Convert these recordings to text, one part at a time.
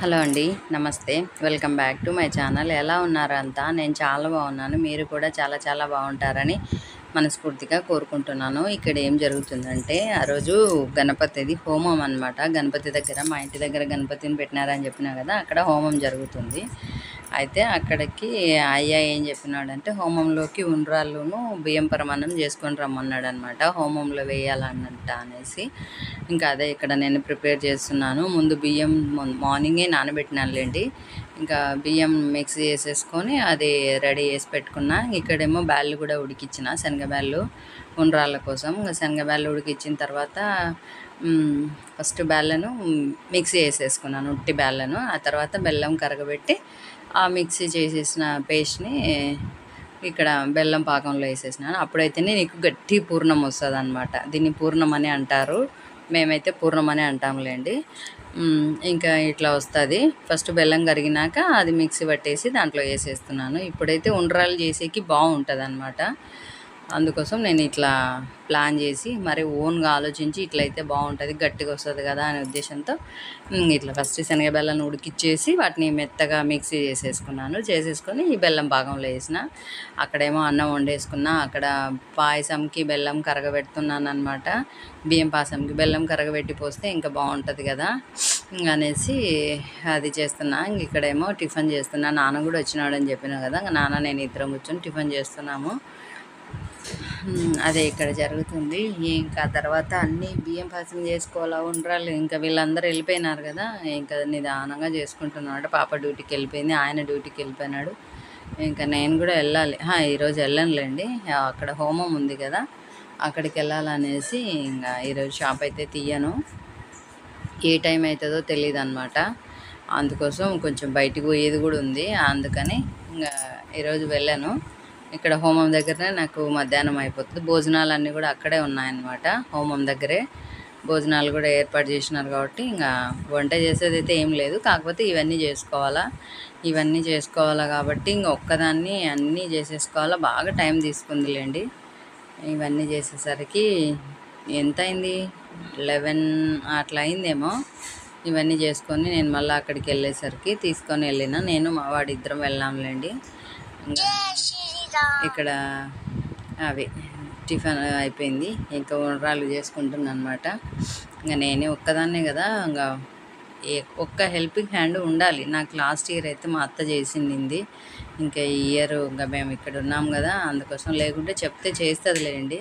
Hello అండి. నమస్తే. Welcome back to my channel. ఎలా ఉన్నారు అంతా? నేను చాలా బాగున్నాను. మీరు కూడా చాలా చాలా బాగుంటారని మనస్ఫూర్తిగా కోరుకుంటున్నాను. ఇక్కడ ఏం జరుగుతుందంటే, ఆ రోజు గణపతిది హోమం అనమాట. గణపతి దగ్గర, మా ఇంటి దగ్గర గణపతిని పెట్టినారని చెప్పినా కదా, అక్కడ హోమం జరుగుతుంది. అయితే అక్కడికి అయ్య ఏం చెప్పినాడంటే, హోమంలోకి ఉండ్రాళ్ళును బియ్యం పరమాన్నం చేసుకొని రమ్మన్నాడు అనమాట. హోమంలో వేయాలన్నట్ట అనేసి. ఇంకా అదే ఇక్కడ నేను ప్రిపేర్ చేస్తున్నాను. ముందు బియ్యం మార్నింగే నానబెట్టినానులేండి. ఇంకా బియ్యం మిక్స్ చేసేసుకొని అది రెడీ చేసి పెట్టుకున్నా. ఇక్కడేమో బ్యాళ్ళు కూడా ఉడికిచ్చిన, శనగబ్యాళ్ళు ఉండ్రాళ్ళ కోసం. శనగబ్యాళ్ళు ఉడికిచ్చిన తర్వాత ఫస్ట్ బ్యాళ్ళను మిక్సీ చేసేసుకున్నాను, ఉట్టి బ్యాళ్ళను. ఆ తర్వాత బెల్లం కరగబెట్టి ఆ మిక్సీ చేసేసిన పేస్ట్ని ఇక్కడ బెల్లం పాకంలో వేసేసినాను. అప్పుడైతేనే నీకు గట్టి పూర్ణం వస్తుంది అనమాట. దీన్ని పూర్ణం అని అంటారు, మేమైతే పూర్ణం అని అంటాములేండి. ఇంకా ఇట్లా వస్తుంది. ఫస్ట్ బెల్లం కరిగినాక అది మిక్సీ పట్టేసి దాంట్లో వేసేస్తున్నాను. ఇప్పుడైతే ఉండ్రాలు చేసేకి బాగుంటుంది అనమాట. అందుకోసం నేను ఇట్లా ప్లాన్ చేసి మరి ఓన్గా ఆలోచించి ఇట్లయితే బాగుంటుంది, గట్టిగా వస్తుంది కదా అనే ఉద్దేశంతో ఇట్లా ఫస్ట్ శనగబెల్లను ఉడికిచ్చేసి వాటిని మెత్తగా మిక్సీ చేసేసుకొని ఈ బెల్లం పాకంలో వేసిన. అక్కడేమో అన్నం వండేసుకున్నా, అక్కడ పాయసంకి బెల్లం కరగబెడుతున్నాను అనమాట. బియ్యం పాయసంకి బెల్లం కరగబెట్టి పోస్తే ఇంకా బాగుంటుంది కదా అనేసి అది చేస్తున్నా. ఇక్కడేమో టిఫిన్ చేస్తున్నా. నాన్న కూడా వచ్చినాడని చెప్పినా కదా, నాన్న నేను ఇద్దరం కూర్చొని టిఫిన్ చేస్తున్నాము. అదే ఇక్కడ జరుగుతుంది. ఇంకా తర్వాత అన్నీ బియ్యం పాయసం చేసుకోవాలా, ఉండ్రాలు. ఇంకా వీళ్ళందరూ వెళ్ళిపోయినారు కదా, ఇంకా నిదానంగా చేసుకుంటున్నాడు. పాప డ్యూటీకి వెళ్ళిపోయింది, ఆయన డ్యూటీకి వెళ్ళిపోయినాడు. ఇంకా నేను కూడా వెళ్ళాలి. ఈరోజు వెళ్ళనులేండి, అక్కడ హోమం ఉంది కదా, అక్కడికి వెళ్ళాలనేసి ఇంకా ఈరోజు షాప్ అయితే తీయను. ఏ టైం అవుతుందో తెలియదు అనమాట. అందుకోసం కొంచెం బయటికి పోయేది కూడా ఉంది. అందుకని ఇంకా ఈరోజు వెళ్ళాను. ఇక్కడ హోమం దగ్గరనే నాకు మధ్యాహ్నం అయిపోతుంది. భోజనాలన్నీ కూడా అక్కడే ఉన్నాయన్నమాట. హోమం దగ్గరే భోజనాలు కూడా ఏర్పాటు చేసినారు కాబట్టి ఇంకా వంట చేసేది అయితే ఏం లేదు. కాకపోతే ఇవన్నీ చేసుకోవాలా కాబట్టి ఇంకా ఒక్కదాన్ని అన్నీ చేసేసుకోవాలా. బాగా టైం తీసుకుందిలేండి. ఇవన్నీ చేసేసరికి ఎంత అయింది, 11 అట్లా అయిందేమో. ఇవన్నీ చేసుకొని నేను మళ్ళీ అక్కడికి వెళ్ళేసరికి తీసుకొని వెళ్ళిన, నేను మా వాడి ఇద్దరం వెళ్ళాంలేండి. ఇక్కడ అవి టిఫిన్ అయిపోయింది. ఇంకా ఉండ్రాలు చేసుకుంటున్నాను అనమాట. ఇంకా నేనే ఒక్కదాన్నే కదా, ఇంకా ఒక్క హెల్పింగ్ హ్యాండ్ ఉండాలి. నాకు లాస్ట్ ఇయర్ అయితే మా అత్త చేసింది. ఇంకా ఈ ఇయర్ ఇంకా మేము ఇక్కడ ఉన్నాం కదా, అందుకోసం. లేకుంటే చెప్తే చేస్తుందిలేండి.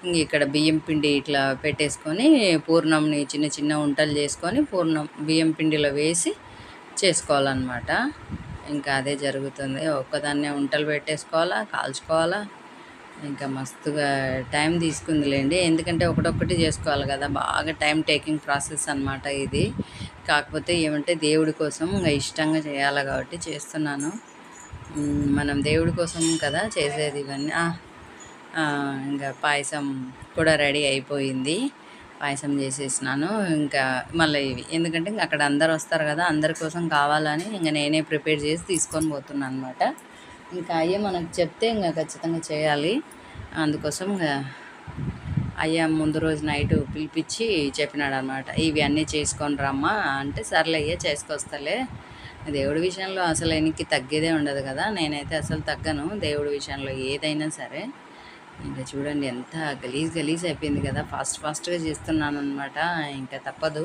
ఇంక ఇక్కడ బియ్యం పిండి ఇట్లా పెట్టేసుకొని పూర్ణంని చిన్న చిన్న ఉంటలు చేసుకొని బియ్యం పిండిలో వేసి చేసుకోవాలన్నమాట. ఇంకా అదే జరుగుతుంది. ఒక్కదాన్నే ఉంటలు పెట్టేసుకోవాలా, కాల్చుకోవాలా. ఇంకా మస్తుగా టైం తీసుకుందిలేండి. ఎందుకంటే ఒకటొక్కటి చేసుకోవాలి కదా, బాగా టైం టేకింగ్ ప్రాసెస్ అనమాట ఇది. కాకపోతే ఏమంటే దేవుడి కోసం ఇంకా ఇష్టంగా చేయాలి కాబట్టి చేస్తున్నాను. మనం దేవుడి కోసం కదా చేసేది ఇవన్నీ. ఇంకా పాయసం కూడా రెడీ అయిపోయింది. పాయసం చేసేసినాను. ఇంకా మళ్ళీ ఇవి ఎందుకంటే ఇంకా అక్కడ అందరు వస్తారు కదా, అందరి కోసం కావాలని ఇంకా నేనే ప్రిపేర్ చేసి తీసుకొని పోతున్నాను అనమాట. ఇంకా అయ్యే మనకు చెప్తే ఇంకా ఖచ్చితంగా చేయాలి. అందుకోసం ఇంకా అయ్యా ముందు రోజు నైట్ పిలిపించి చెప్పినాడు అనమాట, ఇవి అన్నీ చేసుకొని రమ్మా అంటే, సర్లే అయ్యా చేసుకొస్తలే. దేవుడి విషయంలో అసలు ఆయనకి తగ్గేదే ఉండదు కదా, నేనైతే అసలు తగ్గను దేవుడి విషయంలో ఏదైనా సరే. ఇంకా చూడండి ఎంత గలీజ్ అయిపోయింది కదా, ఫాస్ట్గా చేస్తున్నాను అనమాట. ఇంకా తప్పదు,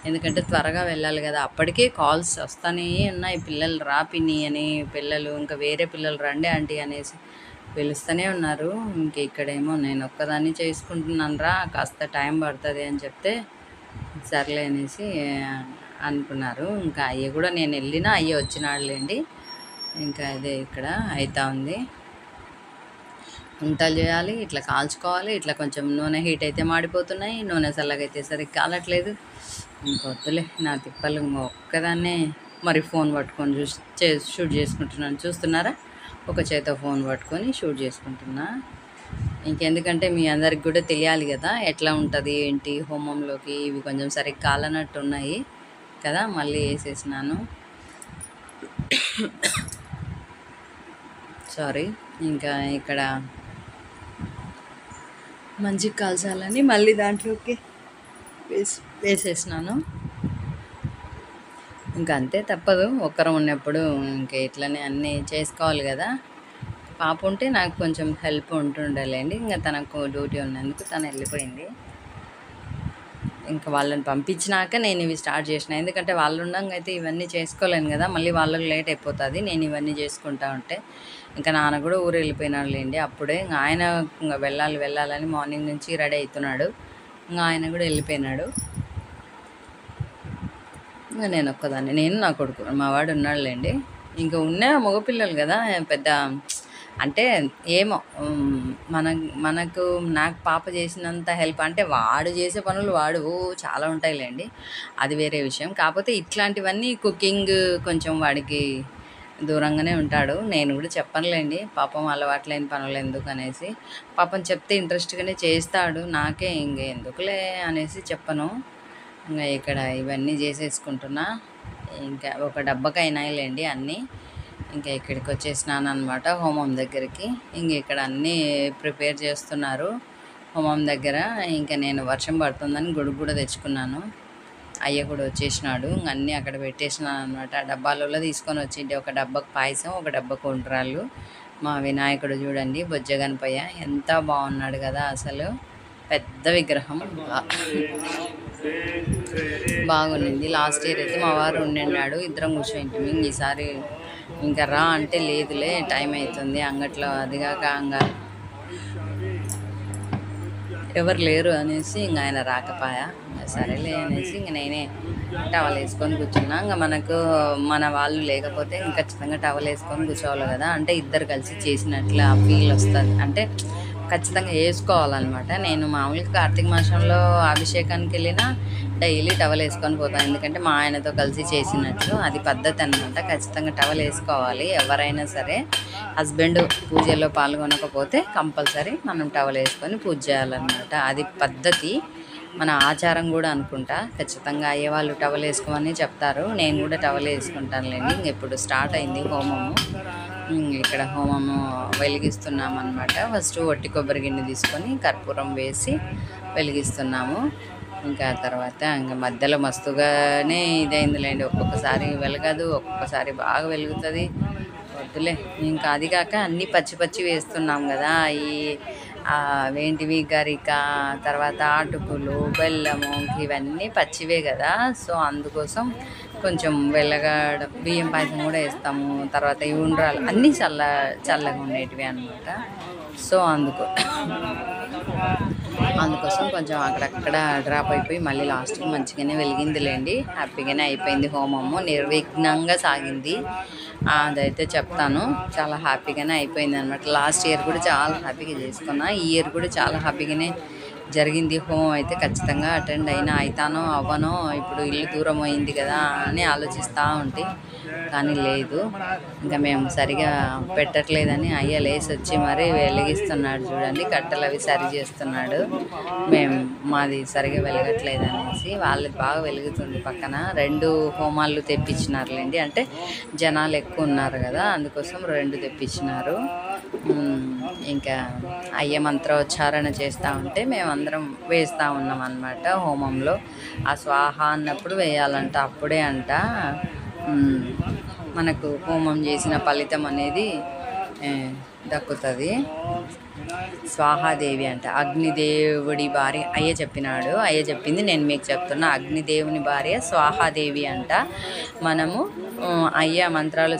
ఎందుకంటే త్వరగా వెళ్ళాలి కదా. అప్పటికే కాల్స్ వస్తూనే ఉన్నాయి, పిల్లలు రా పిన్ని అని, పిల్లలు ఇంకా వేరే పిల్లలు రండి ఆంటీ అనేసి పిలుస్తూనే ఉన్నారు. ఇంక ఇక్కడేమో నేను ఒక్కదాన్ని చేసుకుంటున్నాను రా, కాస్త టైం పడుతుంది అని చెప్తే సర్లే అనేసి అనుకున్నారు. ఇంకా అయ్య కూడా నేను వెళ్ళినా అయ్య వచ్చినాడులేండి. ఇంకా అదే ఇక్కడ అవుతా ఉంది. ఉంటలు చేయాలి, ఇట్లా కాల్చుకోవాలి. ఇట్లా కొంచెం నూనె హీట్ అయితే మాడిపోతున్నాయి, నూనె చల్లగైతే సరిగ్గా కాలట్లేదు. ఇంకొద్దులే నా తిప్పలు. ఒక్కదాన్నే మరి ఫోన్ పట్టుకొని షూట్ చేసుకుంటున్నాను. చూస్తున్నారా, ఒక చేత ఫోన్ పట్టుకొని షూట్ చేసుకుంటున్నా. ఇంకెందుకంటే మీ అందరికి కూడా తెలియాలి కదా ఎట్లా ఉంటుంది ఏంటి హోమంలోకి. ఇవి కొంచెం సరిగ్గా కాలనట్టు ఉన్నాయి కదా, మళ్ళీ వేసేసినాను. సారీ. ఇంకా ఇక్కడ మంచిగా కాల్చాలని మళ్ళీ దాంట్లోకి వేసేసినాను. ఇంకా అంతే తప్పదు. ఒక్కరం ఉన్నప్పుడు ఇంక ఇట్లనే అన్నీ చేసుకోవాలి గదా! పాప ఉంటే నాకు కొంచెం హెల్ప్ ఉంటుండేలేండి. ఇంక తనకు డ్యూటీ ఉన్నందుకు తను వెళ్ళిపోయింది. ఇంకా వాళ్ళని పంపించినాక నేను ఇవి స్టార్ట్ చేసిన. ఎందుకంటే వాళ్ళు ఉండంగా అయితే ఇవన్నీ చేసుకోలేను కదా, మళ్ళీ వాళ్ళకి లేట్ అయిపోతుంది నేను ఇవన్నీ చేసుకుంటా ఉంటే. ఇంకా నాన్న కూడా ఊరు వెళ్ళిపోయినాడులేండి అప్పుడే. ఇంకా ఆయన ఇంకా వెళ్ళాలని మార్నింగ్ నుంచి రెడీ అవుతున్నాడు. ఇంకా ఆయన కూడా వెళ్ళిపోయినాడు. ఇంకా నేను ఒక్కదాన్ని, నేను నా కొడుకు, మా వాడు ఉన్నాడులేండి. ఇంకా ఉన్న మగపిల్లలు కదా పెద్ద అంటే ఏమో మనకు నాకు పాప చేసినంత హెల్ప్ అంటే వాడు చేసే పనులు వాడు చాలా ఉంటాయిలేండి, అది వేరే విషయం. కాకపోతే ఇట్లాంటివన్నీ కుకింగ్ కొంచెం వాడికి దూరంగానే ఉంటాడు. నేను కూడా చెప్పనులేండి పాపం అలవాట్లేని పనులు ఎందుకు అనేసి. పాపం చెప్తే ఇంట్రెస్ట్గానే చేస్తాడు, నాకే ఇంకెందుకులే అనేసి చెప్పను. ఇంకా ఇక్కడ ఇవన్నీ చేసేసుకుంటున్నా. ఇంకా ఒక డబ్బకైనాయిలేండి అన్నీ. ఇంకా ఇక్కడికి వచ్చేసినాను అనమాట హోమం దగ్గరికి. ఇంక ఇక్కడ అన్నీ ప్రిపేర్ చేస్తున్నారు హోమం దగ్గర. ఇంకా నేను వర్షం పడుతుందని గొడుగు కూడా తెచ్చుకున్నాను. అయ్య కూడా వచ్చేసినాడు. ఇంక అన్నీ అక్కడ పెట్టేసినాను అనమాట. డబ్బాలలో తీసుకొని వచ్చింటే ఒక డబ్బాకు పాయసం, ఒక డబ్బాకు ఉండ్రాళ్ళు. మా వినాయకుడు చూడండి బొజ్జగనపయ్య ఎంత బాగున్నాడు కదా, అసలు పెద్ద విగ్రహం బాగుండింది. లాస్ట్ ఇయర్ అయితే మా వారు ఉండినాడు, ఇద్దరం కూర్చోయింటిమి. ఈసారి ఇంకా రా అంటే లేదులే టైం అవుతుంది అంగట్లో, అదిగాక ఎవరు లేరు అనేసి ఇంక ఆయన రాకపోయా. ఇంకా సరేలే అనేసి ఇంక నేనే టవల్ వేసుకొని కూర్చున్నా. ఇంకా మన వాళ్ళు లేకపోతే ఇంక ఖచ్చితంగా టవల్ వేసుకొని కూర్చోవాలి కదా, అంటే ఇద్దరు కలిసి చేసినట్లు ఫీల్ వస్తుంది, అంటే ఖచ్చితంగా వేసుకోవాలన్నమాట. నేను మామూలుగా కార్తీక మాసంలో అభిషేకానికి వెళ్ళినా డైలీ టవల్ వేసుకొని పోతాను, ఎందుకంటే మా ఆయనతో కలిసి చేసినట్లు అది పద్ధతి అనమాట. ఖచ్చితంగా టవల్ వేసుకోవాలి ఎవరైనా సరే. హస్బెండ్ పూజలో పాల్గొనకపోతే కంపల్సరీ మనం టవల్ వేసుకొని పూజ చేయాలన్నమాట, అది పద్ధతి, మన ఆచారం కూడా అనుకుంటా. ఖచ్చితంగా అయ్యేవాళ్ళు టవల్ వేసుకోమని చెప్తారు, నేను కూడా టవల్ వేసుకుంటానులేండి. ఇప్పుడు స్టార్ట్ అయింది హోమము. ఇక్కడ హోమము వెలిగిస్తున్నాము అనమాట. ఫస్ట్ ఒట్టి కొబ్బరి గిన్నె తీసుకొని కర్పూరం వేసి వెలిగిస్తున్నాము. ఇంకా తర్వాత ఇంకా మధ్యలో మస్తుగానే ఇదైందిలేండి, ఒక్కొక్కసారి వెలగదు, ఒక్కొక్కసారి బాగా వెలుగుతుంది. వద్దులే ఇంకా. అది కాక అన్నీ పచ్చి వేస్తున్నాం కదా, ఈ ఏంటివి గరిక, తర్వాత ఆటుకులు, బెల్లము, ఇవన్నీ పచ్చివే కదా. సో అందుకోసం కొంచెం వెల్లగడం, బియ్యం పాయసం కూడా వేస్తాము. తర్వాత ఈ ఉండ్రాలు అన్నీ చల్లగా ఉండేటివి అనమాట. సో అందుకోసం కొంచెం అక్కడక్కడ డ్రాప్ అయిపోయి మళ్ళీ లాస్ట్కి మంచిగానే వెలిగిందిలేండి, హ్యాపీగానే అయిపోయింది హోమము, నిర్విఘ్నంగా సాగింది. అదైతే చెప్తాను, చాలా హ్యాపీగానే అయిపోయింది అనమాట. లాస్ట్ ఇయర్ కూడా చాలా హ్యాపీగా చేసుకున్నా, ఈ ఇయర్ కూడా చాలా హ్యాపీగానే జరిగింది హోమం. అయితే ఖచ్చితంగా అటెండ్ అవుతానో అవ్వనో, ఇప్పుడు ఇల్లు దూరం అయింది కదా అని ఆలోచిస్తూ ఉంటే, కానీ లేదు, ఇంకా మేము సరిగా పెట్టట్లేదని అయ్య లేసి వచ్చి మరీ వెలిగిస్తున్నాడు చూడండి, కట్టెలు అవి సరి చేస్తున్నాడు. మాది సరిగా వెలగట్లేదు అనేసి, వాళ్ళకి బాగా వెలుగుతుంది పక్కన. 2 హోమాలు తెప్పించినారులేండి, అంటే జనాలు ఎక్కువ ఉన్నారు కదా అందుకోసం 2 తెప్పించినారు. ఇంకా అయ్య మంత్రోచ్చారణ చేస్తూ ఉంటే మేమందరం వేస్తూ ఉన్నాం అన్నమాట హోమంలో. ఆ స్వాహ అన్నప్పుడు వేయాలంట, అప్పుడే అంట మనకు హోమం చేసిన ఫలితం అనేది దక్కుతుంది. స్వాహాదేవి అంట, అగ్నిదేవుడి భార్య అయ్య చెప్పినాడు. అయ్య చెప్పింది నేను మీకు చెప్తున్నా, అగ్నిదేవుని భార్య స్వాహాదేవి అంట. మనము అయ్య మంత్రాలు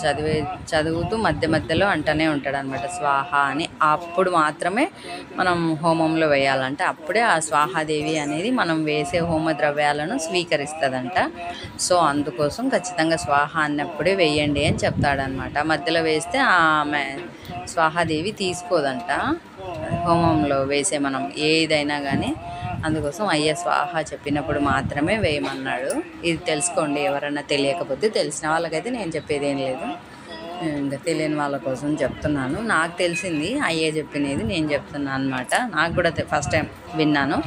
చదువుతూ మధ్యలో అంటనే ఉంటాడు అనమాట స్వాహ అని. అప్పుడు మాత్రమే మనం హోమంలో వేయాలంట, అప్పుడే ఆ స్వాహాదేవి అనేది మనం వేసే హోమ ద్రవ్యాలను స్వీకరిస్తుందంట. సో అందుకోసం ఖచ్చితంగా స్వాహ అన్నప్పుడే వేయండి అని చెప్తాడనమాట. మధ్యలో వేస్తే ఆమె స్వాహాదేవి తీసుకోదంట హోమంలో వేసే మనం ఏదైనా కానీ. అందుకోసం అయ్య స్వాహ చెప్పినప్పుడు మాత్రమే వేయమన్నాడు. ఇది తెలుసుకోండి, ఎవరన్నా తెలియకపోతే. తెలిసిన వాళ్ళకైతే నేను చెప్పేది ఏం లేదు, ఇంకా తెలియని వాళ్ళ కోసం చెప్తున్నాను. నాకు తెలిసింది అయ్యే చెప్పినది నేను చెప్తున్నాను అనమాట. నాకు కూడా ఫస్ట్ టైం విన్నాను,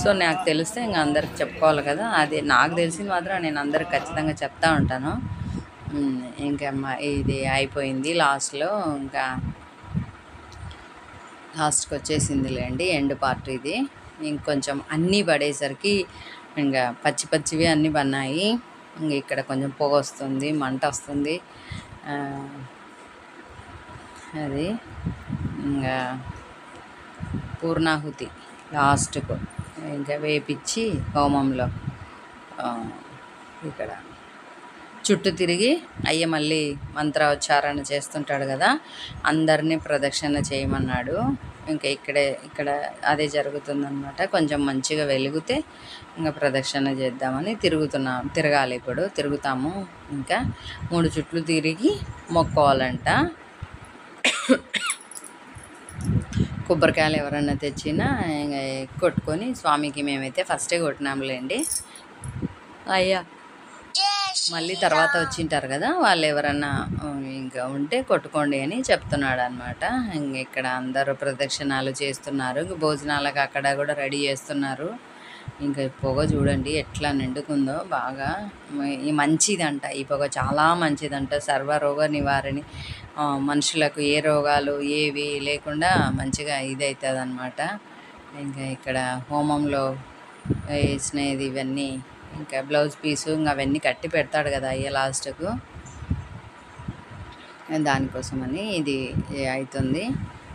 సో నాకు తెలిస్తే ఇంకా అందరికి చెప్పుకోవాలి కదా. అది నాకు తెలిసింది మాత్రం నేను అందరికి ఖచ్చితంగా చెప్తా ఉంటాను. ఇంకా ఇది అయిపోయింది లాస్ట్లో, ఇంకా లాస్ట్కి వచ్చేసిందిలేండి ఎండ్ పార్ట్ ఇది. ఇంకొంచెం అన్నీ పడేసరికి ఇంకా పచ్చివి అన్నీ పడినాయి. ఇంక ఇక్కడ కొంచెం పొగ వస్తుంది, మంట వస్తుంది. అది ఇంకా పూర్ణాహుతి లాస్ట్కు ఇంకా వేపించి హోమంలో ఇక్కడ చుట్టూ తిరిగి అయ్య మళ్ళీ మంత్రోచ్చారణ చేస్తుంటాడు కదా, అందరినీ ప్రదక్షిణ చేయమన్నాడు. ఇంకా ఇక్కడ అదే జరుగుతుందన్నమాట. కొంచెం మంచిగా వెలిగితే ఇంకా ప్రదక్షిణ చేద్దామని తిరగాలి. ఇప్పుడు తిరుగుతాము. ఇంకా 3 చుట్లు తిరిగి మొక్కోవాలంట. కొబ్బరికాయలు ఎవరన్నా తెచ్చినా ఇంకా కొట్టుకొని స్వామికి మేమైతే ఫస్టే కొట్టినాములేండి. అయ్యా మళ్ళీ తర్వాత వచ్చింటారు కదా, వాళ్ళు ఎవరన్నా ఇంకా ఉంటే కొట్టుకోండి అని చెప్తున్నాడు అనమాట. ఇక్కడ అందరూ ప్రదక్షిణాలు చేస్తున్నారు. భోజనాలకు అక్కడ కూడా రెడీ చేస్తున్నారు. ఇంకా పొగ చూడండి ఎట్లా నిండుకుందో బాగా. మంచిదంట ఈ పొగ, చాలా మంచిదంట. సర్వరోగ నివారణి, మనుషులకు ఏ రోగాలు ఏవి లేకుండా మంచిగా ఇదవుతుంది అనమాట. ఇంకా ఇక్కడ హోమంలో వేసినది ఇవన్నీ, ఇంకా బ్లౌజ్ పీసు ఇంకా అవన్నీ కట్టి పెడతాడు కదా అయ్యే లాస్ట్కు, దానికోసమని ఇది అవుతుంది.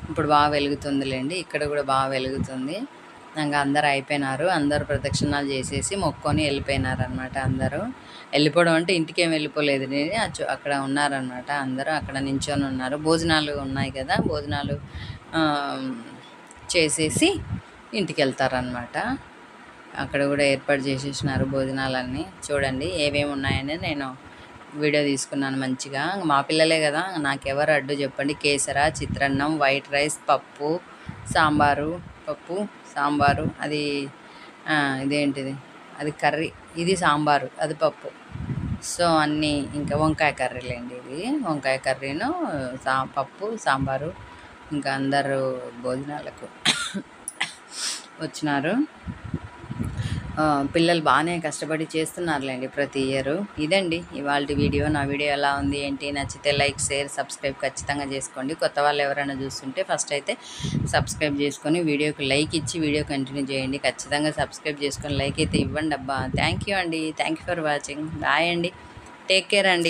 ఇప్పుడు బాగా వెలుగుతుందిలేండి. ఇక్కడ కూడా బాగా వెలుగుతుంది. ఇంకా అందరు అయిపోయినారు. అందరూ ప్రదక్షిణాలు చేసేసి మొక్కొని వెళ్ళిపోయినారు అనమాట. అందరూ వెళ్ళిపోవడం అంటే ఇంటికి ఏం వెళ్ళిపోలేదు, అక్కడ ఉన్నారనమాట. అందరూ అక్కడ నించొని ఉన్నారు. భోజనాలు ఉన్నాయి కదా, భోజనాలు చేసేసి ఇంటికి వెళ్తారనమాట. అక్కడ కూడా ఏర్పాటు చేసేసినారు భోజనాలన్నీ. చూడండి ఏమేమి ఉన్నాయని నేను వీడియో తీసుకున్నాను మంచిగా. మా పిల్లలే కదా, నాకెవరు అడ్డు చెప్పండి. కేసర, చిత్రాన్నం, వైట్ రైస్, పప్పు, సాంబారు, అది ఇదేంటిది, అది కర్రీ, ఇది సాంబారు, అది పప్పు. సో అన్నీ ఇంకా వంకాయ కర్రీలేండి. ఇది వంకాయ కర్రీను పప్పు, సాంబారు. ఇంకా అందరూ భోజనాలకు వచ్చినారు. పిల్లలు బాగానే కష్టపడి చేస్తున్నారులేండి ప్రతి ఇయర్. ఇదండి ఇవాళ వీడియో. నా వీడియో ఎలా ఉంది ఏంటి, నచ్చితే లైక్, షేర్, సబ్స్క్రైబ్ ఖచ్చితంగా చేసుకోండి. కొత్త వాళ్ళు ఎవరైనా చూస్తుంటే ఫస్ట్ అయితే సబ్స్క్రైబ్ చేసుకొని వీడియోకి లైక్ ఇచ్చి వీడియో కంటిన్యూ చేయండి. ఖచ్చితంగా సబ్స్క్రైబ్ చేసుకొని లైక్ అయితే ఇవ్వండి అబ్బా. థ్యాంక్ యూ అండి. Thank you for watching. Bye అండి. టేక్ కేర్ అండి.